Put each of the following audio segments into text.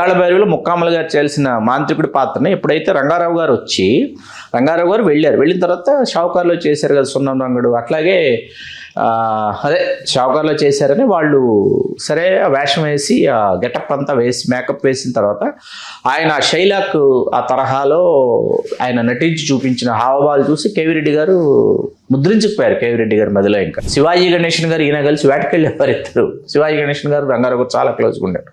పాతాళ భైరవిలో ముక్కామల గారు చేయాల్సిన మాంత్రికుడి పాత్రని ఎప్పుడైతే రంగారావు గారు వెళ్ళిన తర్వాత షావుకారులో చేశారు కదా సున్నం రంగుడు, అట్లాగే అదే షావుకారులో చేశారని వాళ్ళు సరే వేషం వేసి ఆ గెటప్ అంతా వేసి మేకప్ వేసిన తర్వాత ఆయన శైలాక్ ఆ తరహాలో ఆయన నటించి చూపించిన హావభావాలు చూసి కేవీ రెడ్డి గారు ముద్రించుకుపోయారు. కేవీ రెడ్డి గారి మధ్యలో ఇంకా శివాజీ గణేషన్ గారు ఈయన కలిసి వేటకెళ్ళేవారు ఇద్దరు. శివాజీ గణేషన్ గారు రంగారావు గారు చాలా క్లోజ్గా ఉండారు.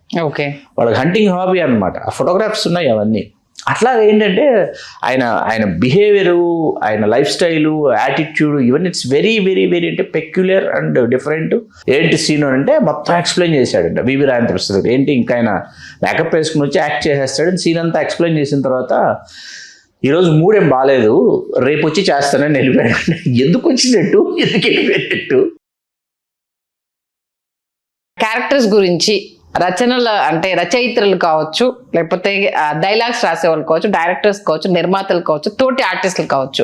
వాళ్ళకి హంటింగ్ హాబీ అనమాట. ఆ ఫోటోగ్రాఫ్స్ ఉన్నాయి అవన్నీ. అట్లా ఏంటంటే ఆయన బిహేవియరు, ఆయన లైఫ్ స్టైలు, యాటిట్యూడ్ ఇవన్నీ ఇట్స్ వెరీ వెరీ వెరీ అంటే పెక్యులర్ అండ్ డిఫరెంట్. ఏంటి సీన్ అంటే మొత్తం ఎక్స్ప్లెయిన్ చేశాడంట వివి రాజేంద్ర ప్రసాద్. ఏంటి ఇంకా ఆయన మేకప్ వేసుకుని వచ్చి యాక్ట్ చేసేస్తాడు. సీన్ అంతా ఎక్స్ప్లెయిన్ చేసిన తర్వాత ఈరోజు మూడేం బాగాలేదు, రేపు వచ్చి చేస్తానని వెళ్ళిపోయాడు. ఎందుకు వచ్చినట్టు, ఎందుకు వెళ్ళిపోయినట్టు. క్యారెక్టర్స్ గురించి రచనలు అంటే రచయిత్రులు కావచ్చు, లేకపోతే డైలాగ్స్ రాసేవాళ్ళు కావచ్చు, డైరెక్టర్స్ కావచ్చు, నిర్మాతలు కావచ్చు, తోటి ఆర్టిస్టులు కావచ్చు,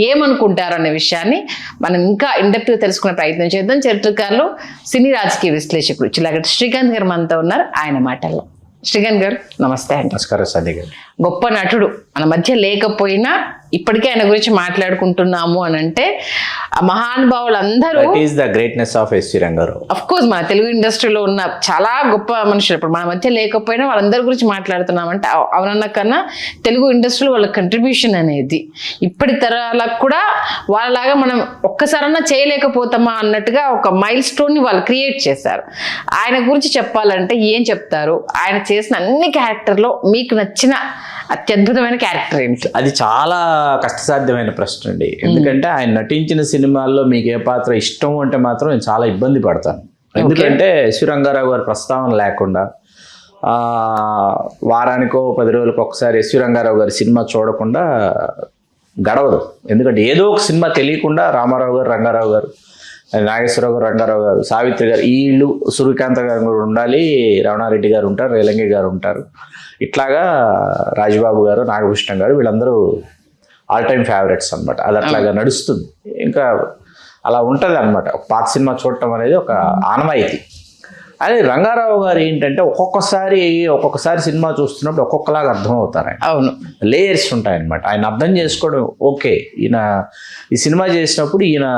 ఏమనుకుంటారు అనే విషయాన్ని మనం ఇంకా ఇండెప్త్గా తెలుసుకునే ప్రయత్నం చేద్దాం. చరిత్రకారులు, సినీ రాజకీయ విశ్లేషకులు చిలగటి శ్రీకాంత్ గారు మనతో ఉన్నారు. ఆయన మాటల్లో. శ్రీకాంత్ గారు నమస్తే అండి. నమస్కారం సంధ్య గారు. గొప్ప నటుడు మన మధ్య లేకపోయినా ఇప్పటికే ఆయన గురించి మాట్లాడుకుంటున్నాము అని అంటే ఆ మహానుభావులందరూ greatness of SV Rangarao. Of course మన తెలుగు ఇండస్ట్రీలో ఉన్న చాలా గొప్ప మనుషులు ఇప్పుడు మన మధ్య లేకపోయినా వాళ్ళందరి గురించి మాట్లాడుతున్నామంటే అవునన్న కన్నా తెలుగు ఇండస్ట్రీలో వాళ్ళ కంట్రిబ్యూషన్ అనేది ఇప్పటి తరాలకు కూడా వాళ్ళలాగా మనం ఒక్కసారన్నా చేయలేకపోతామా అన్నట్టుగా ఒక మైల్ స్టోన్ ని వాళ్ళు క్రియేట్ చేశారు. ఆయన గురించి చెప్పాలంటే ఏం చెప్తారు? ఆయన చేసిన అన్ని క్యారెక్టర్లో మీకు నచ్చిన అత్యద్భుతమైన క్యారెక్టర్ ఏంటి? అది చాలా కష్టసాధ్యమైన ప్రశ్న అండి. ఎందుకంటే ఆయన నటించిన సినిమాల్లో మీకు ఏ పాత్ర ఇష్టం అంటే మాత్రం నేను చాలా ఇబ్బంది పడతాను. ఎందుకంటే ఎస్వి రంగారావు గారి ప్రస్తావన లేకుండా వారానికో 10 రోజులకు ఒకసారి ఎస్వి రంగారావు గారి సినిమా చూడకుండా గడవదు. ఎందుకంటే ఏదో ఒక సినిమా తెలియకుండా రామారావు గారు, రంగారావు గారు, నాగేశ్వరరావు గారు, రంగారావు గారు, సావిత్రి గారు, వీళ్ళు సూర్యకాంత గారు కూడా ఉండాలి, రమణారెడ్డి గారు ఉంటారు, రేలంగి గారు ఉంటారు, ఇట్లాగా రాజబాబు గారు, నాగభూషణం గారు, వీళ్ళందరూ ఆల్ టైమ్ ఫేవరెట్స్ అనమాట. అది అట్లాగా నడుస్తుంది. ఇంకా అలా ఉంటుంది అనమాట. ఒక పాత సినిమా చూడటం అనేది ఒక ఆనవాయితీ. అదే రంగారావు గారు ఏంటంటే ఒక్కొక్కసారి సినిమా చూస్తున్నప్పుడు ఒక్కొక్కలాగా అర్థం అవుతారు ఆయన. అవును, లేయర్స్ ఉంటాయన్నమాట. ఆయన అర్థం చేసుకోవడం ఓకే. ఈయన ఈ సినిమా చేసినప్పుడు ఈయన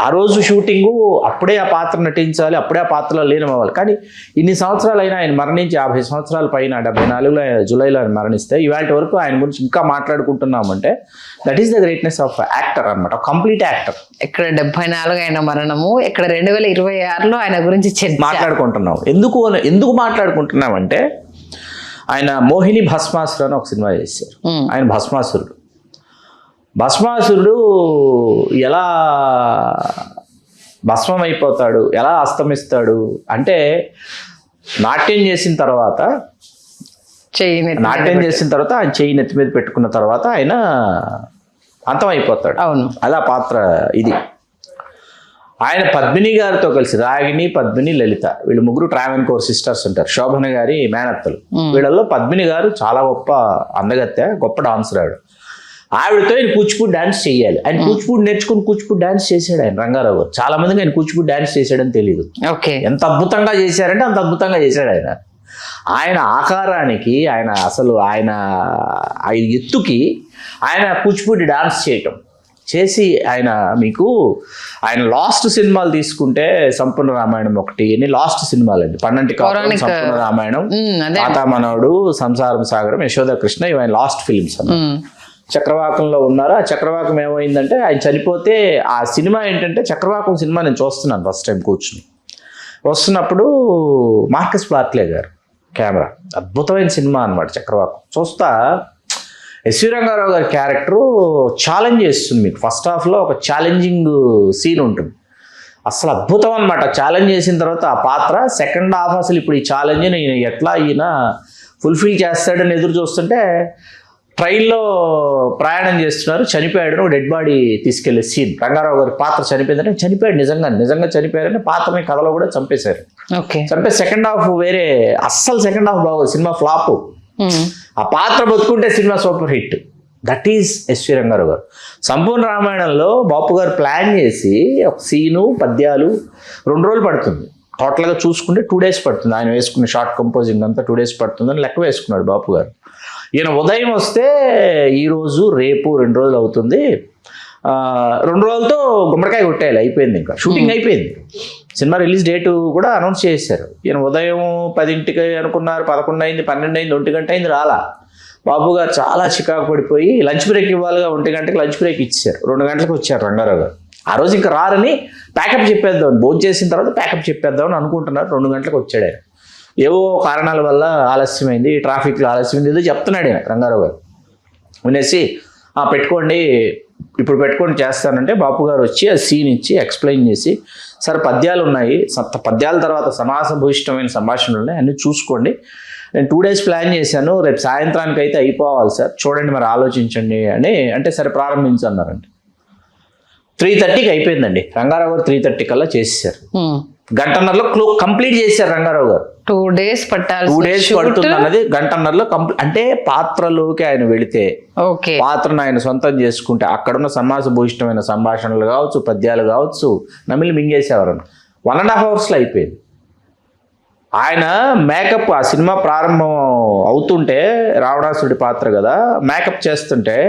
ఆ రోజు షూటింగు అప్పుడే ఆ పాత్ర నటించాలి, అప్పుడే ఆ పాత్రలో లీనమవ్వాలి. కానీ ఇన్ని సంవత్సరాలు అయినా ఆయన మరణించి 50 సంవత్సరాల పైన 74లో జూలైలో ఆయన మరణిస్తే ఇవాళ వరకు ఆయన గురించి ఇంకా మాట్లాడుకుంటున్నామంటే that is the greatness of actor అనమాట. Complete actor. ఇక్కడ 74 ఆయన మరణము, ఇక్కడ 2026లో ఆయన గురించి మాట్లాడుకుంటున్నాం. ఎందుకు మాట్లాడుకుంటున్నామంటే ఆయన మోహిని భస్మాసురు అని ఒక సినిమా చేశారు. ఆయన భస్మాసురుడు ఎలా భస్మం అయిపోతాడు, ఎలా అస్తమిస్తాడు అంటే నాట్యం చేసిన తర్వాత ఆయన చెయ్యి నెత్తి మీద పెట్టుకున్న తర్వాత ఆయన అంతం అయిపోతాడు. అవును, అలా పాత్ర ఇది. ఆయన పద్మిని గారితో కలిసి రాగిణి, పద్మిని, లలిత వీళ్ళు ముగ్గురు ట్రావెన్కోర్ సిస్టర్స్ ఉంటారు. శోభన గారి మేనత్తలు. వీళ్ళల్లో పద్మిని గారు చాలా గొప్ప అందగత్తె, గొప్ప డాన్సర్. ఆవిడతో ఆయన కూచిపూడి డాన్స్ చేయాలి. ఆయన కూచిపూడి నేర్చుకుని కూచిపూడి డాన్స్ చేశాడు ఆయన రంగారావు గారు. చాలా మందికి ఆయన కూచిపూడి డాన్స్ చేశాడని తెలియదు. ఎంత అద్భుతంగా చేశారంటే అంత అద్భుతంగా చేశాడు ఆయన. ఆయన ఆకారానికి, ఆయన ఎత్తుకి ఆయన కూచిపూడి డాన్స్ చేసి ఆయన లాస్ట్ సినిమాలు తీసుకుంటే సంపూర్ణ రామాయణం ఒకటి, లాస్ట్ సినిమాలు అండి. పన్నంటి కాపురం, సంపూర్ణ రామాయణం, తాతామనవుడు, సంసారం సాగరం, యశోద కృష్ణ, ఇవి ఆయన లాస్ట్ ఫిలిమ్స్ అన్నమాట. చక్రవాకంలో ఉన్నారు. ఆ చక్రవాకం ఏమైందంటే ఆయన చనిపోతే ఆ సినిమా ఏంటంటే చక్రవాకం సినిమా నేను చూస్తున్నాను ఫస్ట్ టైం కూర్చుని. వస్తున్నప్పుడు మార్కస్ బార్క్లే గారు కెమెరా, అద్భుతమైన సినిమా అనమాట చక్రవాకం. చూస్తా ఎస్వి రంగారావు గారి క్యారెక్టరు ఛాలెంజ్ చేస్తుంది మీకు. ఫస్ట్ హాఫ్లో ఒక ఛాలెంజింగ్ సీన్ ఉంటుంది, అసలు అద్భుతం అనమాట. ఛాలెంజ్ చేసిన తర్వాత ఆ పాత్ర సెకండ్ హాఫ్ అసలు ఇప్పుడు ఈ ఛాలెంజ్ని ఈయన ఫుల్ఫిల్ చేస్తాడని ఎదురు చూస్తుంటే ట్రైన్లో ప్రయాణం చేస్తున్నారు, చనిపోయాడు, డెడ్ బాడీ తీసుకెళ్లే సీన్. రంగారావు గారి పాత్ర చనిపోయిందంటే చనిపోయాడు, నిజంగా చనిపోయారని పాత్రని కథలో కూడా చంపేశారు. చంపేసి సెకండ్ హాఫ్ అస్సలు సెకండ్ హాఫ్ బాగోదు, సినిమా ఫ్లాప్. ఆ పాత్ర బతుకుంటే cinema super hit. That is SV Ranga Rao గారు. సంపూర్ణ రామాయణంలో బాపు గారు ప్లాన్ చేసి ఒక సీను, పద్యాలు 2 రోజులు పడుతుంది. టోటల్గా చూసుకుంటే 2 days పడుతుంది, ఆయన వేసుకున్న షార్ట్ కంపోజింగ్ అంతా 2 days పడుతుందని లెక్క వేసుకున్నాడు బాపు గారు. ఈయన ఉదయం వస్తే ఈరోజు రేపు 2 రోజులు అవుతుంది, 2 రోజులతో గుమ్మడికాయ కొట్టేయాలి, అయిపోయింది, ఇంకా షూటింగ్ అయిపోయింది, సినిమా రిలీజ్ డేటు కూడా అనౌన్స్ చేశారు. ఈయన ఉదయం 10 అనుకున్నారు, 11 అయింది, 12 అయింది, 1 గంట అయింది, రాలా. బాబు గారు చాలా చికాకు పడిపోయి లంచ్ బ్రేక్ ఇవ్వాలిగా, 1 గంటకి లంచ్ బ్రేక్ ఇచ్చారు, 2 గంటలకు వచ్చారు రంగారావు గారు. ఆ రోజు ఇంకా రారని ప్యాకప్ చెప్పేద్దాం, భోజనం చేసిన తర్వాత ప్యాకప్ చెప్పేద్దామని అనుకుంటున్నారు. 2 గంటలకు వచ్చాడు ఆయన. ఏవో కారణాల వల్ల ఆలస్యమైంది, ట్రాఫిక్లో ఆలస్యమైంది, ఏదో చెప్తున్నాడు ఆయన రంగారావు గారు. వినేసి పెట్టుకోండి, ఇప్పుడు పెట్టుకొని చేస్తానంటే బాపు గారు వచ్చి ఆ సీన్ ఇచ్చి ఎక్స్ప్లెయిన్ చేసి, సార్ పద్యాలు ఉన్నాయి, పద్యాల తర్వాత సమాసభూయిష్టమైన సంభాషణలు ఉన్నాయి, అన్నీ చూసుకోండి, నేను 2 days ప్లాన్ చేశాను, రేపు సాయంత్రానికి అయితే అయిపోవాలి సార్, చూడండి మరి ఆలోచించండి అని అంటే, సరే ప్రారంభించన్నారండి. 3:30కి అయిపోయిందండి. రంగారావు గారు 3:30 కల్లా చేసేసారు. గంటన్నరలో కంప్లీట్ చేశారు రంగారావు గారు. 2 days పట్టాలి, 2 days పడుతుంది అన్నది గంటన్నరలో కంప్లీట్. అంటే పాత్రలోకి ఆయన వెళితే, పాత్రను ఆయన సొంతం చేసుకుంటే, అక్కడున్న సమాసభూయిష్టమైన సంభాషణలు కావచ్చు, పద్యాలు కావచ్చు, నమిలి మింగేసేవారు. 1.5 hours అయిపోయింది. ఆయన మేకప్, ఆ సినిమా ప్రారంభం అవుతుంటే రావణాసుడి పాత్ర కదా, మేకప్ చేస్తుంటే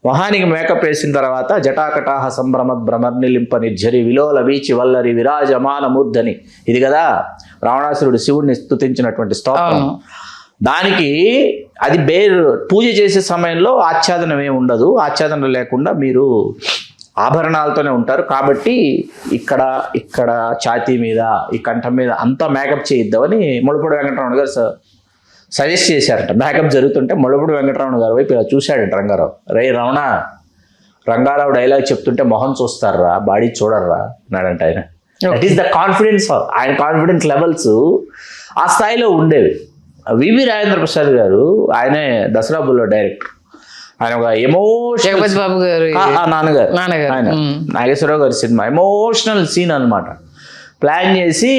మొహానికి మేకప్ వేసిన తర్వాత జటాకటాహ సంభ్రమద్ భ్రమర్నిలింప నిర్జరి విలోల వీచి వల్లరి విరాజమాన మూర్ధని, ఇది కదా రావణాసురుడు శివుడిని స్తుతించినటువంటి స్తోత్రం. దానికి అది పూజ చేసే సమయంలో ఆచ్ఛాదనం ఏమి ఉండదు, ఆచ్ఛాదనం లేకుండా మీరు ఆభరణాలతోనే ఉంటారు, కాబట్టి ఇక్కడ ఛాతీ మీద, ఈ కంఠం మీద అంతా మేకప్ చేయిద్దామని ముళ్ళపూడి వెంకటరమణ గారు సజెస్ట్ చేశారట. మేకప్ జరుగుతుంటే ముళ్ళపూడి వెంకటరమణ గారు వైపు ఇలా చూశాడంట రంగారావు. రే రమణ, రంగారావు డైలాగ్ చెప్తుంటే మొహం చూస్తారా, బాడీ చూడర్రా అన్నాడంట ఆయన. దట్ ఈస్ ద కాన్ఫిడెన్స్, ఆయన కాన్ఫిడెన్స్ లెవెల్స్ ఆ స్థాయిలో ఉండేవి. వివి రాజేంద్ర ప్రసాద్ గారు, ఆయనే దసరా బుల్లో డైరెక్టర్, ఆయన ఒక ఎమోషనల్, బాబు గారు నాన్నగారు ఆయన నాగేశ్వరరావు గారి సినిమా ఎమోషనల్ సీన్ అనమాట, ప్లాన్ చేసి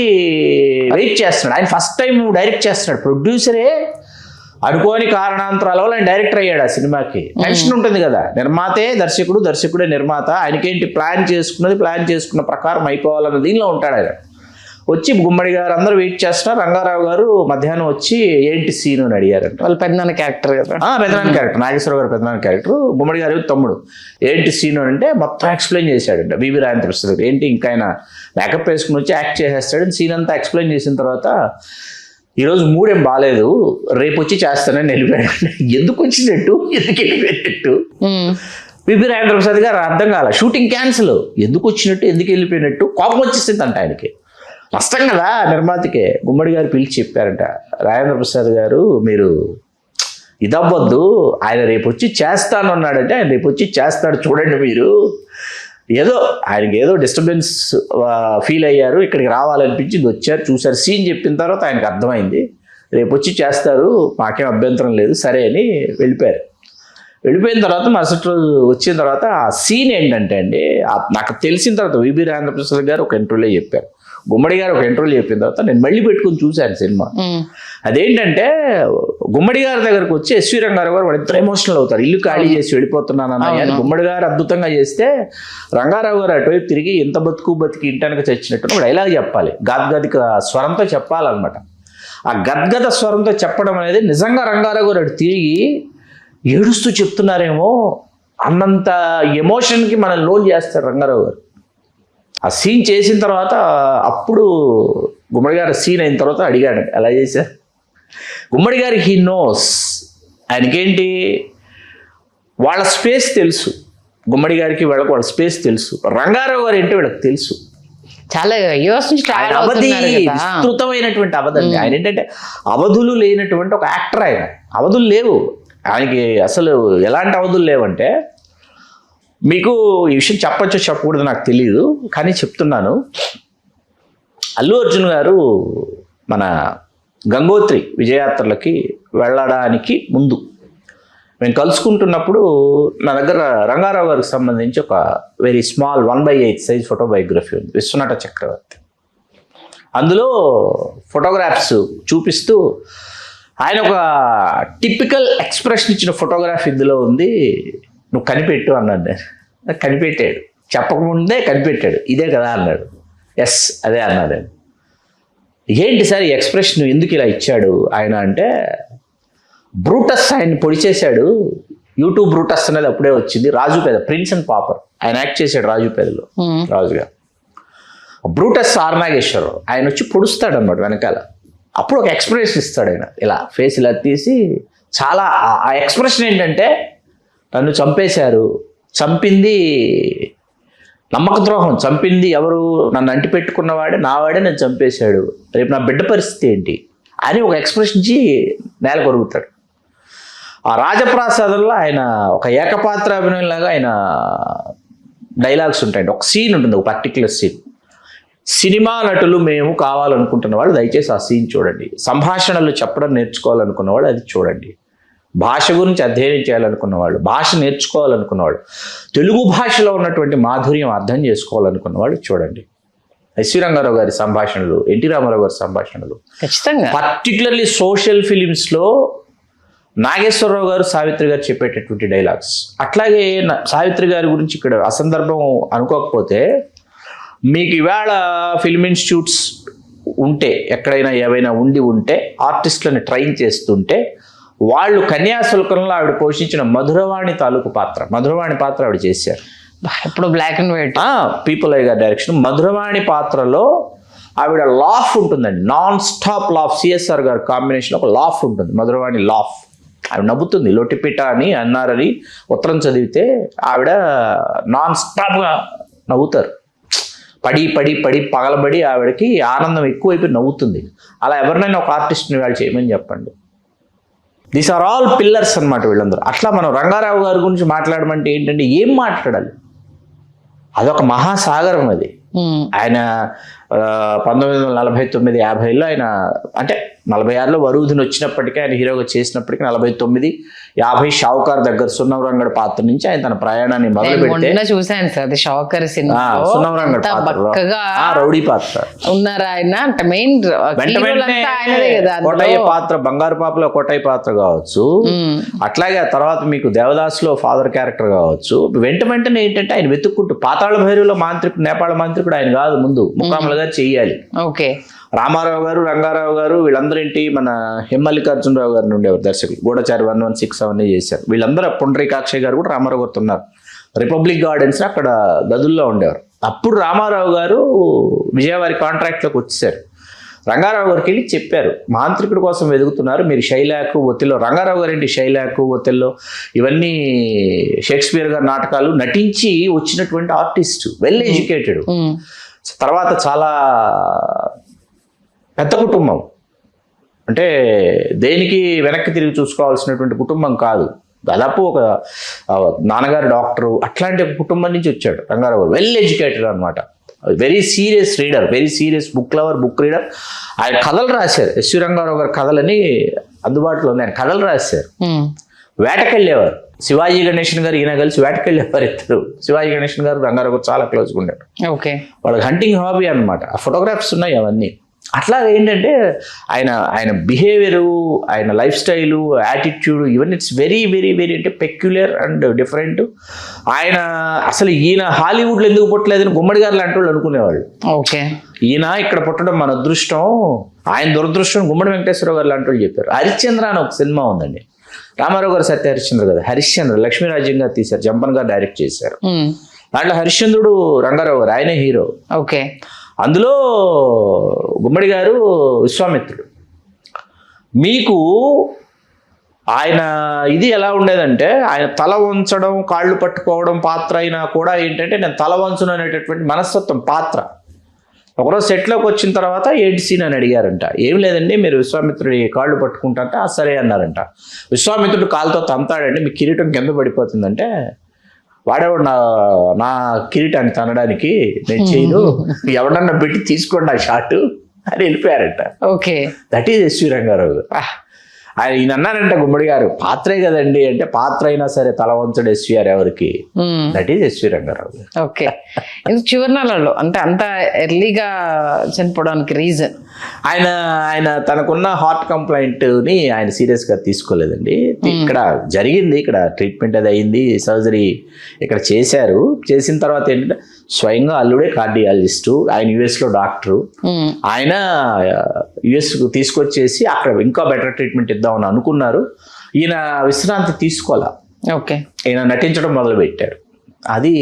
వెయిట్ చేస్తున్నాడు. ఆయన ఫస్ట్ టైం డైరెక్ట్ చేస్తున్నాడు, ప్రొడ్యూసరే అనుకోని కారణాంతరాల వల్ల ఆయన డైరెక్టర్ అయ్యాడు. ఆ సినిమాకి టెన్షన్ ఉంటుంది కదా, నిర్మాతే దర్శకుడు, దర్శకుడే నిర్మాత, ఆయనకేంటి ప్లాన్ చేసుకున్న ప్రకారం అయిపోవాలన్న దీనిలో ఉంటాడు ఆయన. వచ్చి గుమ్మడి గారు అందరూ వెయిట్ చేస్తున్నారు. రంగారావు గారు మధ్యాహ్నం వచ్చి ఏంటి సీను అని అడిగారంట. వాళ్ళు పెద్దనాన్న క్యారెక్టర్ కదా, పెద్దనాన్న క్యారెక్టర్, నాగేశ్వరరావు గారు పెద్దనాన్న క్యారెక్టర్, గుమ్మడి గారు తమ్ముడు. ఏంటి సీను అంటే మొత్తం ఎక్స్ప్లెయిన్ చేశాడంట వివి రాజేంద్ర ప్రసాద్. ఏంటి ఇంకా ఆయన మేకప్ వేసుకుని వచ్చి యాక్ట్ చేసేస్తాడు. సీన్ అంతా ఎక్స్ప్లెయిన్ చేసిన తర్వాత, ఈరోజు మూడేం బాగాలేదు, రేపు వచ్చి చేస్తానని వెళ్ళిపోయాడు. ఎందుకు వచ్చినట్టు, ఎందుకు వెళ్ళిపోయినట్టు వివి రాజేంద్ర ప్రసాద్ గారు అర్థం కాల. షూటింగ్ క్యాన్సిల్, ఎందుకు వచ్చినట్టు, ఎందుకు వెళ్ళిపోయినట్టు, కోపం వచ్చేసింది అంట ఆయనకి. నష్టం కదా నిర్మాతకే. గుమ్మడి గారు పిలిచి చెప్పారంట, రాజేంద్ర ప్రసాద్ గారు మీరు ఇదవ్వద్దు, ఆయన రేపు వచ్చి చేస్తాను అన్నాడంటే ఆయన రేపు వచ్చి చేస్తాడు, చూడండి మీరు. ఏదో ఆయనకి ఏదో డిస్టర్బెన్స్ ఫీల్ అయ్యారు, ఇక్కడికి రావాలనిపించింది, వచ్చారు, చూశారు, సీన్ చెప్పిన తర్వాత ఆయనకు అర్థమైంది, రేపు వచ్చి చేస్తారు, మాకేం అభ్యంతరం లేదు, సరే అని వెళ్ళిపోయారు. వెళ్ళిపోయిన తర్వాత మరుసటి రోజు వచ్చిన తర్వాత ఆ సీన్ ఏంటంటే అండి, నాకు తెలిసిన తర్వాత విబి రాజేంద్ర ప్రసాద్ గారు ఒక ఇంటర్వ్యూలో చెప్పారు, గుమ్మడి గారు ఒక ఇంటర్వ్యూ చెప్పిన తర్వాత నేను మళ్ళీ పెట్టుకుని చూశాను సినిమా. అదేంటంటే గుమ్మడి గారి దగ్గరకు వచ్చి ఎస్వి రంగారావు గారు వాళ్ళిద్దరు ఎమోషనల్ అవుతారు. ఇల్లు ఖాళీ చేసి వెళ్ళిపోతున్నాను అన్నయ్య అని గుమ్మడి గారు అద్భుతంగా చేస్తే, రంగారావు గారు అటువైపు తిరిగి ఇంత బతికి ఇంటానికి చచ్చినట్టు డైలాగ్ చెప్పాలి, గద్గదిక స్వరంతో చెప్పాలన్నమాట. ఆ గద్గద స్వరంతో చెప్పడం అనేది నిజంగా రంగారావు గారు అటు తిరిగి ఏడుస్తూ చెప్తున్నారేమో అన్నంత ఎమోషన్కి మనం లోన్ చేస్తారు రంగారావు గారు. ఆ సీన్ చేసిన తర్వాత అప్పుడు గుమ్మడి గారు సీన్ అయిన తర్వాత అడిగాడు, ఎలా చేశారు గుమ్మడి గారు, హీ నోస్, ఆయనకేంటి వాళ్ళ స్పేస్ తెలుసు, గుమ్మడి గారికి వీళ్ళకి వాళ్ళ స్పేస్ తెలుసు, రంగారావు గారు ఏంటో వీళ్ళకి తెలుసు. చాలా అవధి విస్తృతమైనటువంటి అవధండి. ఆయన ఏంటంటే అవధులు లేనటువంటి ఒక యాక్టర్. ఆయన అవధులు లేవు ఆయనకి, అసలు ఎలాంటి అవధులు లేవంటే, మీకు ఈ విషయం చెప్పచ్చో చెప్పకూడదు నాకు తెలియదు, కానీ చెప్తున్నాను. అల్లు అర్జున్ గారు మన గంగోత్రి విజయయాత్రలకి వెళ్ళడానికి ముందు మేము కలుసుకుంటున్నప్పుడు నా దగ్గర రంగారావు గారికి సంబంధించి ఒక వెరీ స్మాల్ 1/8 సైజ్ ఫోటోబయోగ్రఫీ ఉంది, విశ్వనాథ చక్రవర్తి. అందులో ఫోటోగ్రాఫ్స్ చూపిస్తూ ఆయన ఒక టిపికల్ ఎక్స్ప్రెషన్ ఇచ్చిన ఫోటోగ్రాఫ్ ఇందులో ఉంది, నువ్వు కనిపెట్టు అన్నాడు. నేను కనిపెట్టాడు, చెప్పకముందే కనిపెట్టాడు, ఇదే కదా అన్నాడు. ఎస్ అదే అన్నాడు. ఏంటి సార్ ఈ ఎక్స్ప్రెషన్ ఎందుకు ఇలా ఇచ్చాడు ఆయన అంటే, బ్రూటస్ ఆయన్ని పొడి చేశాడు. యూట్యూబ్ బ్రూటస్ అనేది అప్పుడే వచ్చింది. రాజుపేద, ప్రిన్స్ అండ్ పాపర్ ఆయన యాక్ట్ చేశాడు రాజుపేదలో, రాజుగా. బ్రూటస్ ఆర్ నాగేశ్వరరావు ఆయన వచ్చి పొడుస్తాడు అన్నమాట వెనకాల. అప్పుడు ఒక ఎక్స్ప్రెషన్ ఇస్తాడు ఆయన, ఇలా ఫేస్ ఇలా తీసి. చాలా ఆ ఎక్స్ప్రెషన్ ఏంటంటే, నన్ను చంపేశారు, చంపింది నమ్మక ద్రోహం, చంపింది ఎవరు, నన్ను అంటి పెట్టుకున్నవాడే, నావాడే నన్ను చంపేశాడు, రేపు నా బిడ్డ పరిస్థితి ఏంటి అని ఒక ఎక్స్ప్రెషన్ ఇచ్చి నేల కొరుగుతాడు. ఆ రాజప్రాసాదంలో ఆయన ఒక ఏకపాత్ర అభినయంలాగా ఆయన డైలాగ్స్ ఉంటాయండి. ఒక సీన్ ఉంటుంది, ఒక పర్టికులర్ సీన్. సినిమా నటులు మేము కావాలనుకుంటున్న వాళ్ళు దయచేసి ఆ సీన్ చూడండి. సంభాషణలు చెప్పడం నేర్చుకోవాలనుకున్నవాళ్ళు అది చూడండి. భాష గురించి అధ్యయనం చేయాలనుకున్నవాళ్ళు, భాష నేర్చుకోవాలనుకున్నవాళ్ళు, తెలుగు భాషలో ఉన్నటువంటి మాధుర్యం అర్థం చేసుకోవాలనుకున్నవాళ్ళు చూడండి. ఎస్వి రంగారావు గారి సంభాషణలు, ఎన్టీ రామారావు గారి సంభాషణలు, ఖచ్చితంగా పర్టికులర్లీ సోషల్ ఫిలిమ్స్లో నాగేశ్వరరావు గారు, సావిత్రి గారు చెప్పేటటువంటి డైలాగ్స్. అట్లాగే సావిత్రి గారి గురించి ఇక్కడ అసందర్భం అనుకోకపోతే, మీకు ఇవాళ ఫిల్మ్ ఇన్స్టిట్యూట్స్ ఉంటే, ఎక్కడైనా ఏవైనా ఉంటే ఆర్టిస్టులను ట్రైన్ చేస్తుంటే, వాళ్ళు కన్యాశుల్కంలో ఆవిడ పోషించిన మధురవాణి తాలూకు పాత్ర, మధురవాణి పాత్ర ఆవిడ చేశారు. ఇప్పుడు బ్లాక్ అండ్ వైట్ పీపుల్ ఐ గారి డైరెక్షన్. మధురవాణి పాత్రలో ఆవిడ లాఫ్ ఉంటుందండి, నాన్ స్టాప్ లాఫ్. సిఎస్ఆర్ గారి కాంబినేషన్ ఒక లాఫ్ ఉంటుంది, మధురవాణి లాఫ్. ఆవిడ నవ్వుతుంది. లోటిపిట అని అన్నారని ఉత్తరం చదివితే ఆవిడ నాన్ స్టాప్గా నవ్వుతారు. పడి పడి పడి పగలబడి ఆవిడకి ఆనందం ఎక్కువైపోయి నవ్వుతుంది. అలా ఎవరినైనా ఒక ఆర్టిస్ట్ని వాళ్ళు చేయమని చెప్పండి. దీస్ ఆర్ ఆల్ పిల్లర్స్ అనమాట వీళ్ళందరూ. అట్లా మనం రంగారావు గారి గురించి మాట్లాడమంటే ఏంటంటే, ఏం మాట్లాడాలి, అదొక మహాసాగరం అది. ఆయన 1949, 50లో ఆయన, అంటే 46లో వరుదిని వచ్చినప్పటికీ, ఆయన హీరోగా చేసినప్పటికీ 49, 50 షావుకార్ దగ్గర సున్నవరంగడ్ పాత్ర నుంచి ఆయన తన ప్రయాణాన్ని మొదలు పెడితే చూసాను సార్. అది షావుకార్ సినిమా, సున్నవరంగడ్ రౌడీ పాత్ర ఉన్నారు ఆయన. అంటే మెయిన్ కోటయ్య పాత్ర, బంగారు పాపలో కోటయ్య పాత్ర కావచ్చు. అట్లాగే ఆ తర్వాత మీకు దేవదాస్లో ఫాదర్ క్యారెక్టర్ కావచ్చు. వెంటనే ఏంటంటే ఆయన వెతుక్కుంటూ, పాతాళ భైరవిలో మాంత్రికుడు, నేపాళ మాంత్రికుడు ఆయన కాదు, ముందు ముఖాములుగా చెయ్యాలి. ఓకే. రామారావు గారు, రంగారావు గారు వీళ్ళందరూ ఏంటి, మన మల్లికార్జునరావు గారు ఉండేవారు దర్శకులు, గూఢచారి 116 అవన్నీ చేశారు. వీళ్ళందరూ పుండరీకాక్షయ్య గారు కూడా రామారావు గారితో ఉన్నారు. రిపబ్లిక్ గార్డెన్స్ అక్కడ గదుల్లో ఉండేవారు. అప్పుడు రామారావు గారు విజయవారి కాంట్రాక్ట్లోకి వచ్చేసారు. రంగారావు గారికి వెళ్ళి చెప్పారు, మాంత్రికుడి కోసం వెతుకుతున్నారు, మీరు షైలాకు, ఒత్తిల్లో. రంగారావు గారు ఏంటి, షైలాకు, ఒత్తిల్లో ఇవన్నీ షేక్స్పియర్ గారి నాటకాలు నటించి వచ్చినటువంటి ఆర్టిస్ట్, వెల్ ఎడ్యుకేటెడ్. తర్వాత చాలా పెద్ద కుటుంబం, అంటే దేనికి వెనక్కి తిరిగి చూసుకోవాల్సినటువంటి కుటుంబం కాదు. దాదాపు ఒక నాన్నగారు డాక్టరు, అట్లాంటి ఒక కుటుంబం నుంచి వచ్చాడు రంగారావు గారు. వెల్ ఎడ్యుకేటెడ్ అనమాట. Very serious reader, very serious book lover, book reader. ఆయన కథలు రాశారు. ఎస్వి రంగారావు గారు కథలని అందుబాటులో ఉంది. ఆయన కథలు రాశారు. వేటకెళ్ళేవారు. శివాజీ గణేషన్ గారు ఈయన కలిసి వేటకెళ్ళేవారు ఇద్దరు. శివాజీ గణేషన్ గారు రంగారావు గారు చాలా క్లోజ్గా ఉండారు. వాళ్ళకి హంటింగ్ హాబీ అనమాట. ఆ ఫోటోగ్రాఫ్స్ ఉన్నాయి అవన్నీ. అట్లా ఏంటంటే ఆయన బిహేవియరు, ఆయన లైఫ్ స్టైలు, యాటిట్యూడ్, ఇవన్నీ ఇట్స్ వెరీ వెరీ వెరీ అంటే పెక్యులర్ అండ్ డిఫరెంట్. ఆయన అసలు ఈయన హాలీవుడ్లో ఎందుకు పుట్టలేదని గుమ్మడి గారు లాంటి వాళ్ళు అనుకునేవాళ్ళు. ఓకే, ఈయన ఇక్కడ పుట్టడం మన అదృష్టం, ఆయన దురదృష్టం గుమ్మడి వెంకటేశ్వరరావు గారు లాంటి వాళ్ళు చెప్పారు. హరిశ్చంద్ర అని ఒక సినిమా ఉందండి, రామారావు గారు సత్య హరిశ్చంద్ర కదా, హరిశ్చంద్ర లక్ష్మీరాజ్యం గారు తీశారు, జంపన్ గారు డైరెక్ట్ చేశారు. దాంట్లో హరిశ్చంద్రుడు రంగారావు గారు, ఆయనే హీరో. ఓకే. అందులో గుమ్మడి గారు విశ్వామిత్రుడు. మీకు ఆయన ఇది ఎలా ఉండేదంటే, ఆయన తల వంచడం, కాళ్ళు పట్టుకోవడం పాత్ర అయినా కూడా ఏంటంటే, నేను తల వంచును అనేటటువంటి మనస్తత్వం పాత్ర. ఒకరోజు సెట్లోకి వచ్చిన తర్వాత ఏంటి సీన్ అని అడిగారంట. ఏం లేదండి, మీరు విశ్వామిత్రుడి కాళ్ళు పట్టుకుంటారంటే సరే అన్నారంట. విశ్వామిత్రుడు కాలుతో తంతాడండి, మీ కిరీటం కింద పడిపోతుందంటే, వాడేవాడు నా కిరీటాన్ని తనడానికి నేను చేయను, ఎవడన్నా పెట్టి తీసుకోండి ఆ షాట్ అని వెళ్ళిపోయారంట. Okay, that is SV Rangarao. ఈయన అన్నారంట గుమ్మడి గారు, పాత్రే కదండి అంటే, పాత్ర అయినా సరే తల వంచడు ఎస్వీఆర్ ఎవరికి, that is SV Rangarao. Okay. చివరినాళ్ళలో అంటే అంత ఎర్లీగా చనిపోవడానికి రీజన్ ఆయన తనకున్న హార్ట్ కంప్లైంట్ని ఆయన సీరియస్గా తీసుకోలేదండి. ఇక్కడ జరిగింది, ఇక్కడ ట్రీట్మెంట్ అది అయింది, సర్జరీ ఇక్కడ చేశారు. చేసిన తర్వాత ఏంటంటే స్వయంగా అల్లుడే కార్డియాలజిస్టు, ఆయన యుఎస్లో డాక్టరు. ఆయన యుఎస్కు తీసుకొచ్చేసి అక్కడ ఇంకా బెటర్ ట్రీట్మెంట్ ఇద్దామని అనుకున్నారు. ఈయన విశ్రాంతి తీసుకోవాలా, ఓకే, ఈయన నటించడం మొదలుపెట్టారు. అది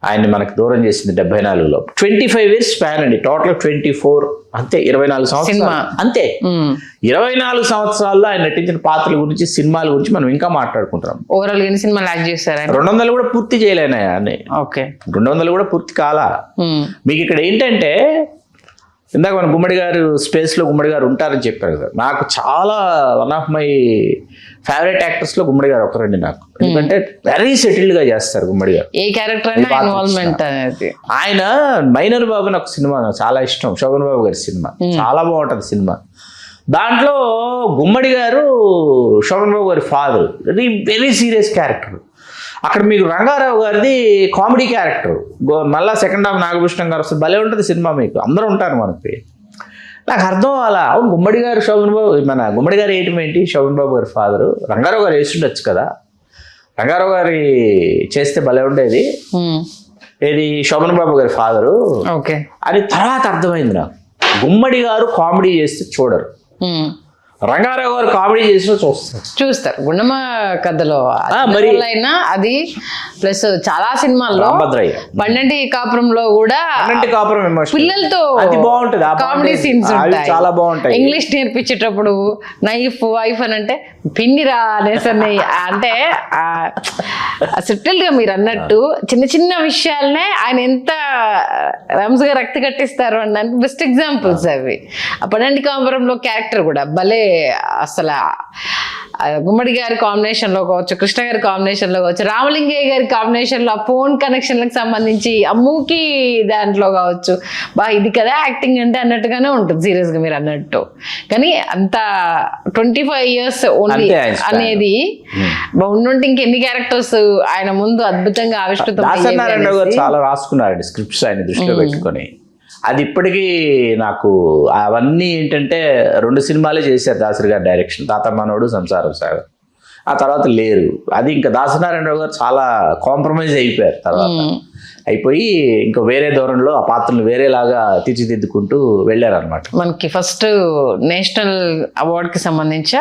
ఆయన్ని మనకు దూరం చేసింది 74లో. 25 years స్పాన్ అండి, టోటల్ 24, అంతే 24 సంవత్సరాలు అంతే. 24 సంవత్సరాల్లో ఆయన నటించిన పాత్రల గురించి, సినిమాల గురించి మనం ఇంకా మాట్లాడుకుంటున్నాం. ఓవరాల్ ఎన్ని సినిమాలు యాక్ట్ చేశారు? 200 కూడా పూర్తి చేయలేనా అని. ఓకే, 200 కూడా పూర్తి కాలా. మీకు ఇక్కడ ఏంటంటే, ఇందాక మన గుమ్మడి గారు స్పేస్లో గుమ్మడి గారు ఉంటారని చెప్పారు కదా, నాకు చాలా వన్ ఆఫ్ మై ఫేవరెట్ యాక్టర్స్లో గుమ్మడి గారు ఒకరండి నాకు. ఎందుకంటే వెరీ సెటిల్డ్గా చేస్తారు గుమ్మడి గారు. ఏ క్యారెక్టర్ అయినా ఇన్వాల్వ్మెంట్ అనేది. ఆయన మైనర్ బాబు అని ఒక సినిమా నాకు చాలా ఇష్టం, శోభన్ బాబు గారి సినిమా, చాలా బాగుంటుంది సినిమా. దాంట్లో గుమ్మడి గారు శోభన్ బాబు గారి ఫాదర్, అది వెరీ సీరియస్ క్యారెక్టర్. అక్కడ మీకు రంగారావు గారిది కామెడీ క్యారెక్టర్, మళ్ళీ సెకండ్ హాఫ్ నాగభూషణం గారు వస్తుంది, భలే ఉంటుంది సినిమా. మీకు అందరూ ఉంటారు మనకి. నాకు అర్థం అలా, గుమ్మడి గారు శోభన్ బాబు, మన గుమ్మడి గారు వేయటం ఏంటి, శోభన్ బాబు గారి ఫాదరు రంగారావు గారు వేస్తుండొచ్చు కదా, రంగారావు గారి చేస్తే భలే ఉండేది. ఏది శోభన్ బాబు గారి ఫాదరు ఓకే అని తర్వాత అర్థమైంది నాకు. గుమ్మడి గారు కామెడీ చేస్తే చూడరు, రంగారావు గారు కామెడీ చేసినా చూస్తారు. గుండమ్మ కథలో మరి అయినా అది ప్లస్ చాలా సినిమాల్లో, పన్నెంటి కాపురంలో కూడా పిల్లలతో కామెడీ సీన్స్ ఉంటాయి, చాలా బాగుంటాయి. ఇంగ్లీష్ నేర్పించేటప్పుడు నైఫ్ వైఫ్ అని అంటే పిన్నిరా అనేసరి, అంటే సెటిల్డ్ గా మీరు అన్నట్టు చిన్న చిన్న విషయాలనే ఆయన ఎంత రమ్స్ గా రక్తి కట్టిస్తారు అనడానికి బెస్ట్ ఎగ్జాంపుల్స్ అవి. ఆ పన్నెంటి కాపురంలో క్యారెక్టర్ కూడా భలే, అసలు గుమ్మడి గారి కాంబినేషన్ లో కావచ్చు, కృష్ణ గారి కాంబినేషన్ లో కావచ్చు, రామలింగయ్య గారి కాంబినేషన్ లో ఆ ఫోన్ కనెక్షన్లకు సంబంధించి అమ్ముకి దాంట్లో కావచ్చు, ఇది కదా యాక్టింగ్ అంటే అన్నట్టుగానే ఉంటుంది సీరియస్ గా మీరు అన్నట్టు. కానీ అంత 25 years ఓన్లీ అనేది ఉండుంటే ఇంకెన్ని క్యారెక్టర్స్ ఆయన ముందు అద్భుతంగా ఆవిష్కృతం. చాలా రాసుకున్నారండి స్క్రిప్ట్స్ ఆయన దృష్టిలో పెట్టుకొని. అది ఇప్పటికీ నాకు అవన్నీ ఏంటంటే 2 సినిమాలే చేశారు దాసరి గారి డైరెక్షన్, తాతమ్మనోడు, సంసారం సాగర్. ఆ తర్వాత లేరు. అది ఇంకా దాసనారాయణరావు గారు చాలా కాంప్రమైజ్ అయిపోయారు. తర్వాత అయిపోయి ఇంకా వేరే ధోరణిలో ఆ పాత్రలు వేరేలాగా తీర్చిదిద్దుకుంటూ వెళ్ళారు అనమాట. మనకి ఫస్ట్ నేషనల్ అవార్డ్ కి సంబంధించి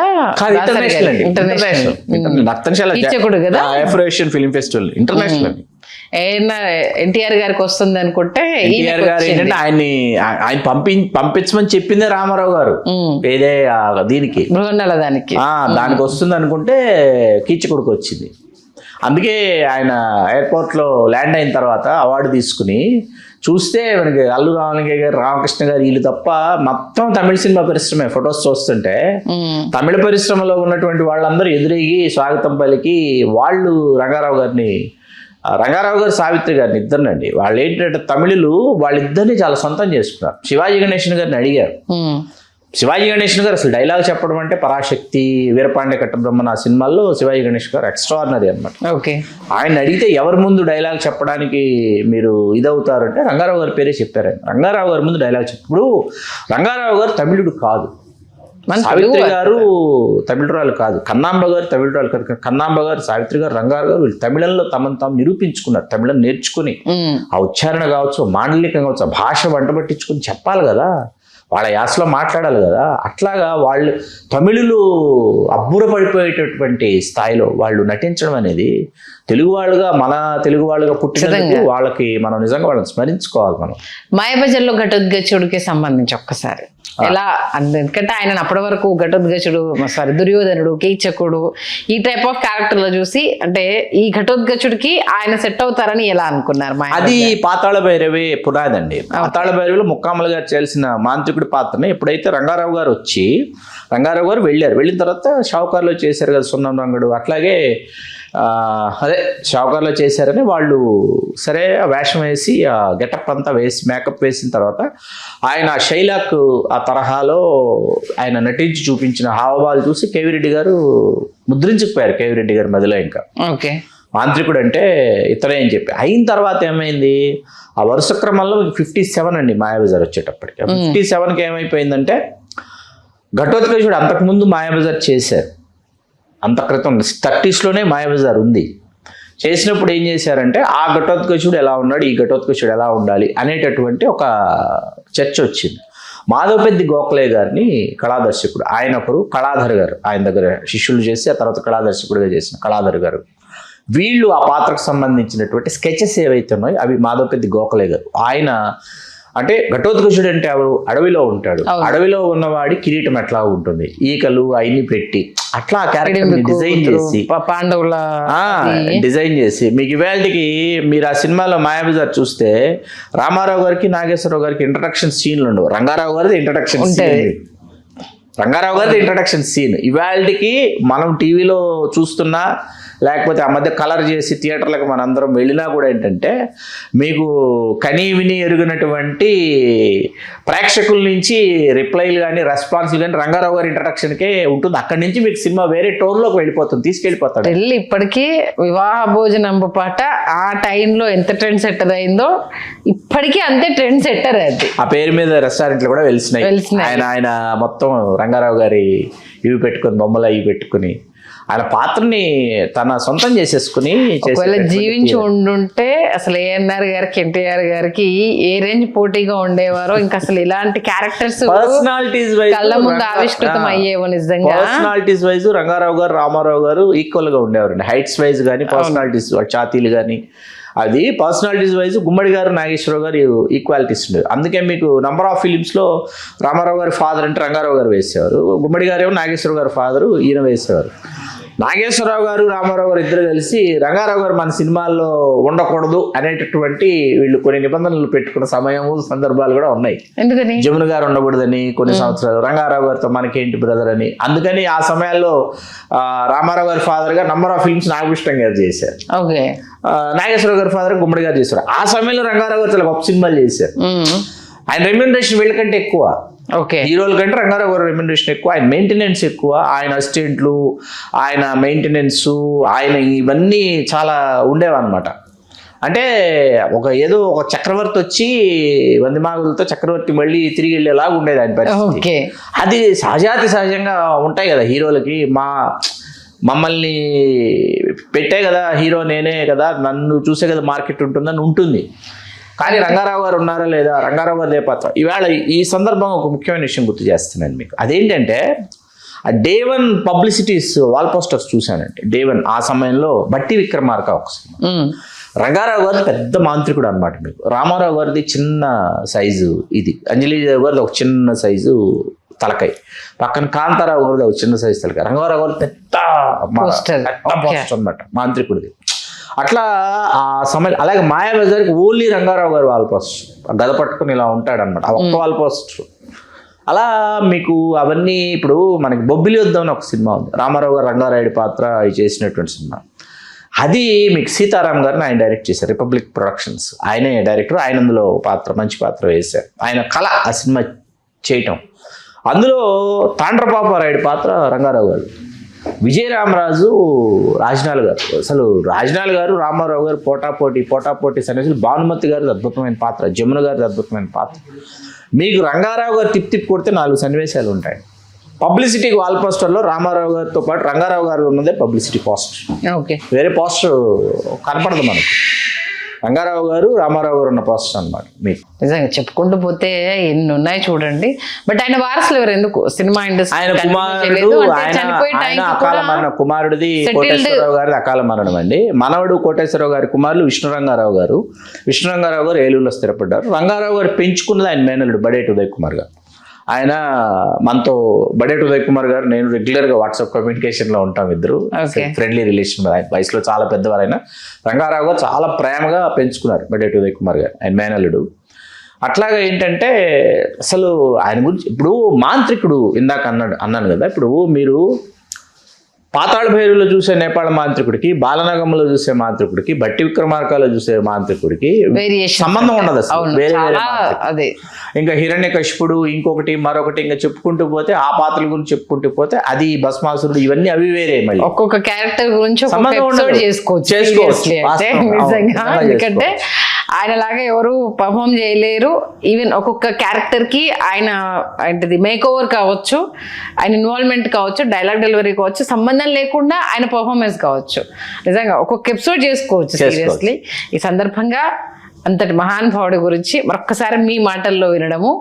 అఫ్రోయేషన్ ఫిల్మ్ ఫెస్టివల్ ఇంటర్నేషనల్ ఎన్టీఆర్ గారికి వస్తుంది అనుకుంటే, ఎన్టీఆర్ గారు ఏంటంటే ఆయన పంపించమని చెప్పిందే రామారావు గారు ఏదే దీనికి బృహన్నల దానికి వస్తుంది అనుకుంటే కీచకుడికి వచ్చింది. అందుకే ఆయన ఎయిర్పోర్ట్లో ల్యాండ్ అయిన తర్వాత అవార్డు తీసుకుని చూస్తే మనకి అల్లు రామలింగయ్య గారు, రామకృష్ణ గారు, వీళ్ళు తప్ప మొత్తం తమిళ సినిమా పరిశ్రమే. ఫొటోస్ చూస్తుంటే తమిళ పరిశ్రమలో ఉన్నటువంటి వాళ్ళందరూ ఎదురేగి స్వాగతం పలికి వాళ్ళు రంగారావు గారు, సావిత్రి గారిని ఇద్దరినండి. వాళ్ళు ఏంటంటే తమిళులు వాళ్ళిద్దరిని చాలా సొంతం చేసుకున్నారు. శివాజీ గణేశన్ గారిని అడిగారు. శివాజీ గణేశన్ గారు అసలు డైలాగ్ చెప్పడం అంటే పరాశక్తి, వీరపాండ్య కట్టబ్రహ్మన్ ఆ సినిమాల్లో శివాజీ గణేష్ గారు ఎక్స్ట్రాడినరీ అనమాట. ఆయన అడిగితే ఎవరి ముందు డైలాగ్ చెప్పడానికి మీరు ఇదవుతారంటే రంగారావు గారి పేరే చెప్పారు. రంగారావు గారి ముందు డైలాగ్ ఇప్పుడు రంగారావు గారు తమిళుడు కాదు, సావిత్రి గారు తమిళరాలు కాదు, కన్నాంబ గారు తమిళరాలు కాదు. కన్నాంబ గారు, సావిత్రి గారు, రంగారావు గారు వీళ్ళు తమిళంలో తమను తాము నిరూపించుకున్నారు. తమిళం నేర్చుకుని ఆ ఉచ్చారణ కావచ్చు, మాండలికం కావచ్చు, ఆ భాష వంట పట్టించుకుని చెప్పాలి కదా, వాళ్ళ యాసలో మాట్లాడాలి కదా. అట్లాగా వాళ్ళు తమిళులు అబ్బురపడిపోయేటటువంటి స్థాయిలో వాళ్ళు నటించడం అనేది తెలుగు వాళ్ళుగా పుట్టినందుకు వాళ్ళకి మనం నిజంగా వాళ్ళని స్మరించుకోవాలి. మనం మాయాబజార్లో ఘటోద్గచుడికి సంబంధించి ఒక్కసారి ఎలా, ఎందుకంటే ఆయన అప్పటి వరకు ఘటోద్గచుడు, దుర్యోధనుడు, కీచకుడు ఈ టైప్ ఆఫ్ క్యారెక్టర్లో చూసి అంటే ఈ ఘటోద్గచుడికి ఆయన సెట్ అవుతారని ఎలా అనుకున్నారు? అది పాతాళ భైరవి పునాదండి. పాతాళ భైరవిలో ముక్కామల గారు చేయాల్సిన మాంత్రికుడి పాత్రని ఎప్పుడైతే రంగారావు గారు వెళ్ళిన తర్వాత షావుకారులో చేశారు కదా సున్నం రంగుడు, అట్లాగే షావుకారులో చేశారని వాళ్ళు సరే ఆ వేషం వేసి ఆ గెటప్ అంతా వేసి మేకప్ వేసిన తర్వాత ఆయన శైలాక్ ఆ తరహాలో ఆయన నటించి చూపించిన హావభావాలు చూసి కేవిరెడ్డి గారు ముద్రించుకుపోయారు. కేవిరెడ్డి గారి మధ్యలో ఇంకా మాంత్రికుడు అంటే ఇతనే అని చెప్పి అయిన తర్వాత ఏమైంది, ఆ వరుస క్రమంలో 57 అండి మాయాబజార్ వచ్చేటప్పటికి. 57కి ఏమైపోయిందంటే ఘటోత్కచుడు అంతకుముందు మాయాబజార్ చేశారు, అంత క్రితం 30s మాయాబజార్ ఉంది. చేసినప్పుడు ఏం చేశారంటే ఆ ఘటోత్కచుడు ఎలా ఉన్నాడు, ఈ ఘటోత్కచుడు ఎలా ఉండాలి అనేటటువంటి ఒక చర్చ వచ్చింది. మాధవపెద్ది గోఖలే గారిని కళాదర్శకుడు, ఆయన ఒకరు, కళాధర్ గారు ఆయన దగ్గర శిష్యులు చేసి ఆ తర్వాత కళాదర్శకుడిగా చేసిన కళాధర్ గారు, వీళ్ళు ఆ పాత్రకు సంబంధించినటువంటి స్కెచెస్ ఏవైతే ఉన్నాయో అవి మాధవపెద్ది గోఖలే గారు. ఆయన అంటే ఘటోత్కచుడు అంటే ఎవరు, అడవిలో ఉంటాడు, అడవిలో ఉన్నవాడి కిరీటం ఎట్లా ఉంటుంది, ఈకలు అవన్నీ పెట్టి అట్లా క్యారెక్టర్ డిజైన్ చేసి పాండవుల డిజైన్ చేసి మీకు ఇవాళకి మీరు ఆ సినిమాలో మాయాబజార్ చూస్తే రామారావు గారికి నాగేశ్వరరావు గారికి ఇంట్రడక్షన్ సీన్లు ఉండవు. రంగారావు గారిది ఇంట్రడక్షన్ సీన్, రంగారావు గారిది ఇంట్రడక్షన్ సీన్ ఇవాళకి మనం టీవీలో చూస్తున్నా లేకపోతే ఆ మధ్య కలర్ చేసి థియేటర్లకు మనందరం వెళ్ళినా కూడా ఏంటంటే మీకు కనీ విని ఎరుగినటువంటి ప్రేక్షకుల నుంచి రిప్లైలు కానీ రెస్పాన్స్లు కానీ రంగారావు గారి ఇంట్రడక్షన్కే ఉంటుంది. అక్కడి నుంచి మీకు సినిమా వేరే టోన్లోకి వెళ్ళిపోతుంది, తీసుకెళ్ళిపోతాడు. వెళ్ళి ఇప్పటికీ వివాహ భోజనంబు పాట ఆ టైంలో ఎంత ట్రెండ్ సెట్టర్ అయిందో ఇప్పటికీ అంతే ట్రెండ్ సెట్టర్ అది. ఆ పేరు మీద రెస్టారెంట్లు కూడా వెలిసినాయి. ఆయన మొత్తం రంగారావు గారి ఇవి పెట్టుకుని బొమ్మలు అవి పెట్టుకుని ఆయన పాత్రని తన సొంతం చేసేసుకుని ఒకవేళ జీవించి ఉండుంటే అసలు ఏఎన్ఆర్ గారికి ఎన్టీఆర్ గారికి ఏ రేంజ్ పోటీగా ఉండేవారో, ఇంకా అసలు ఇలాంటి క్యారెక్టర్స్ పర్సనాలిటీస్ కళ్ళ ముందు ఆవిష్కృతం అయ్యేవో. నిజంగా పర్సనాలిటీస్ వైజ్ రంగారావు గారు రామారావు గారు ఈక్వల్ గా ఉండేవారండి. హైట్స్ వైజ్ కానీ పర్సనాలిటీస్ ఛాతీలు కానీ అది పర్సనాలిటీస్ వైజ్ గుమ్మడి గారు నాగేశ్వరరావు గారు ఈక్వాలిటీస్ ఉండేవి. అందుకే మీకు నంబర్ ఆఫ్ ఫిలిమ్స్లో రామారావు గారి ఫాదర్ అంటే రంగారావు గారు వేసేవారు, గుమ్మడి గారు ఏమో నాగేశ్వరరావు గారి ఫాదరు ఈయన వేసేవారు. నాగేశ్వరరావు గారు రామారావు గారు ఇద్దరు కలిసి రంగారావు గారు మన సినిమాల్లో ఉండకూడదు అనేటటువంటి వీళ్ళు కొన్ని నిబంధనలు పెట్టుకున్న సమయము సందర్భాలు కూడా ఉన్నాయి. ఎందుకని జమున గారు ఉండకూడదని కొన్ని సంవత్సరాలు, రంగారావు గారితో మనకేంటి బ్రదర్ అని. అందుకని ఆ సమయాల్లో రామారావు గారి ఫాదర్ గా నంబర్ ఆఫ్ ఫిల్మ్స్ నాగభూషణం గారు చేశారు, నాగేశ్వరరావు గారి ఫాదర్ గుమ్మడి గారు చేశారు. ఆ సమయంలో రంగారావు గారు చాలా గొప్ప సినిమాలు చేశారు. ఆయన రెమ్యూనరేషన్ వీళ్ళకంటే ఎక్కువ, హీరోల కంటే రంగారావు గారు రెమ్యూనరేషన్ ఎక్కువ, ఆయన మెయింటెనెన్స్ ఎక్కువ, ఆయన అసిస్టెంట్లు, ఆయన మెయింటెనెన్స్, ఆయన ఇవన్నీ చాలా ఉండేవన్నమాట. అంటే ఏదో ఒక చక్రవర్తి వచ్చి వందిమాగులతో చక్రవర్తి మళ్ళీ తిరిగి వెళ్ళేలాగా ఉండేది ఆయన పరిస్థితి. అది సహజంగా ఉంటాయి కదా హీరోలకి. మమ్మల్ని పెట్టే కదా హీరో, నేనే కదా, నన్ను చూసే కదా మార్కెట్ ఉంటుందని ఉంటుంది. కానీ రంగారావు గారు ఉన్నారా లేదా, రంగారావు గారు పాత్ర. ఇవాళ ఈ సందర్భంగా ఒక ముఖ్యమైన విషయం గుర్తు చేస్తున్నాను మీకు. అదేంటంటే ఆ డే 1 పబ్లిసిటీస్ వాల్ పోస్టర్స్ చూశానంటే డే 1 ఆ సమయంలో బట్టి విక్రమార్క ఒక సినిమా, రంగారావు గారిది పెద్ద మాంత్రికుడు అనమాట. మీకు రామారావు గారిది చిన్న సైజు, ఇది అంజలిదేవి గారిది ఒక చిన్న సైజు తలకాయ, పక్కన కాంతారావు గారిది ఒక చిన్న సైజు తలకాయ, రంగారావు గారిది పెద్ద పోస్టర్ అనమాట మాంత్రికుడిది. అట్లా ఆ సమయం. అలాగే మాయాబజార్కి ఓన్లీ రంగారావు గారు వాల్ పోస్టర్, గద పట్టుకుని ఇలా ఉంటాడనమాట, ఆ ఒక్క వాల్ పోస్టర్. అలా మీకు అవన్నీ. ఇప్పుడు మనకి బొబ్బిలి యుద్ధం అని ఒక సినిమా ఉంది, రామారావు గారు రంగారాయుడు పాత్ర చేసినటువంటి సినిమా. అది మీకు సీతారాం గారిని ఆయన డైరెక్ట్ చేశారు, రిపబ్లిక్ ప్రొడక్షన్స్, ఆయనే డైరెక్టర్. ఆయన అందులో మంచి పాత్ర వేశారు. ఆయన కళ ఆ సినిమా చేయటం. అందులో తాండ్రపాపారాయుడు పాత్ర రంగారావు గారు, విజయరామరాజు రాజనాల్ గారు. అసలు రాజనాల్ గారు రామారావు గారు పోటాపోటీ సన్నివేశాలు. భానుమతి గారిది అద్భుతమైన పాత్ర, జమున గారిది అద్భుతమైన పాత్ర. మీకు రంగారావు గారు తిప్పి కొడితే 4 సన్నివేశాలు ఉంటాయి. పబ్లిసిటీకి వాల్ పోస్టర్లో రామారావు గారితో పాటు రంగారావు గారు ఉన్నదే పబ్లిసిటీ పోస్టర్, వేరే పోస్టర్ కనపడదు మనకు. రంగారావు గారు రామారావు గారు ఉన్న పోస్టర్ అనమాట. మీకు నిజంగా చెప్పుకుంటూ పోతే ఎన్ని ఉన్నాయి చూడండి. బట్ ఆయన వారసులు ఎవరు, ఎందుకు సినిమా ఇండస్ట్రీ? ఆయన కుమారుడు, ఆయన అకాల మరణం, కుమారుడిది కోటేశ్వరరావు గారిది అకాల మరణం అండి. మనవడు కోటేశ్వరరావు గారి కుమారులు విష్ణురంగారావు గారు ఏలూరులో స్థిరపడ్డారు. రంగారావు గారు పెంచుకున్నది ఆయన మేనల్లుడు బడేటి ఉదయ్ కుమార్ గారు. ఆయన మనతో బడేటి ఉదయ్ కుమార్ గారు నేను రెగ్యులర్గా వాట్సాప్ కమ్యూనికేషన్లో ఉంటాం, ఇద్దరు ఫ్రెండ్లీ రిలేషన్. ఆయన వయసులో చాలా పెద్దవారైనా రంగారావు గారు చాలా ప్రేమగా పెంచుకున్నారు బడేటి ఉదయ్ కుమార్ గారు, ఆయన మేనల్లుడు. అట్లాగా ఏంటంటే అసలు ఆయన గురించి ఇప్పుడు మాంత్రికుడు ఇందాక అన్నాను కదా. ఇప్పుడు మీరు పాతాళ భైరవిలో చూసే నేపాళ మాంత్రికుడికి, బాలనాగంలో చూసే మాంత్రికుడికి, బట్టి విక్రమార్కలో చూసే మాంత్రికుడికి సంబంధం ఉండదు అసలు. వేరే వేరే. ఇంకా హిరణ్యకశిపుడు ఇంకొకటి మరొకటి ఇంకా చెప్పుకుంటూ పోతే, ఆ పాత్రల గురించి చెప్పుకుంటూ పోతే, అది భస్మాసురుడు, ఇవన్నీ అవి వేరే. మళ్ళీ ఒక్కొక్క క్యారెక్టర్ గురించి చేసుకోవచ్చు. ఎందుకంటే ఆయనలాగా ఎవరు పర్ఫామ్ చేయలేరు. ఈవెన్ ఒక్కొక్క క్యారెక్టర్కి ఆయన ఏంటిది మేక్ ఓవర్ కావచ్చు, ఆయన ఇన్వాల్వ్మెంట్ కావచ్చు, డైలాగ్ డెలివరీ కావచ్చు, సంబంధం లేకుండా ఆయన పర్ఫార్మెన్స్ కావచ్చు. నిజంగా ఒక్కొక్క ఎపిసోడ్ చేసుకోవచ్చు సీరియస్లీ. ఈ సందర్భంగా అంతటి మహానుభావుడి గురించి మరొక్కసారి మీ మాటల్లో వినడము,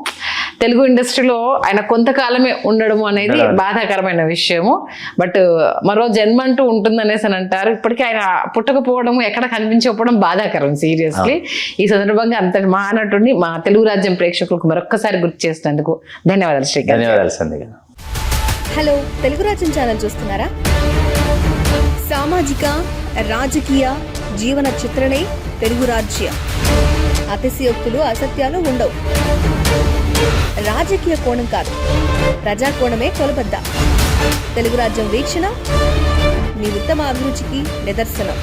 తెలుగు ఇండస్ట్రీలో ఆయన కొంతకాలమే ఉండడము అనేది బాధాకరమైన విషయము. బట్ మరో జన్మ అంటూ ఉంటుందనేసి అని అంటారు. ఇప్పటికీ ఆయన పుట్టకపోవడము, ఎక్కడ కనిపించకపోవడం బాధాకరం సీరియస్లీ. ఈ సందర్భంగా అంతటి మహానటుడిని మా తెలుగు రాజ్యం ప్రేక్షకులకు మరొక్కసారి గుర్తు చేసినందుకు ధన్యవాదాలు శ్రీకాంత్. ధన్యవాదాలు సంధ్య. హలో, తెలుగు రాజ్యం ఛానల్ చూస్తున్నారా? సామాజిక, రాజకీయ, జీవన చిత్రణే తెలుగు రాజ్యం. అతిశయోక్తులు, అసత్యాలు ఉండవు. రాజకీయ కోణం కాదు, ప్రజా కోణమే కొలబద్ద. తెలుగు రాజ్యం వీక్షణ మీ ఉత్తమ అభిరుచికి నిదర్శనం.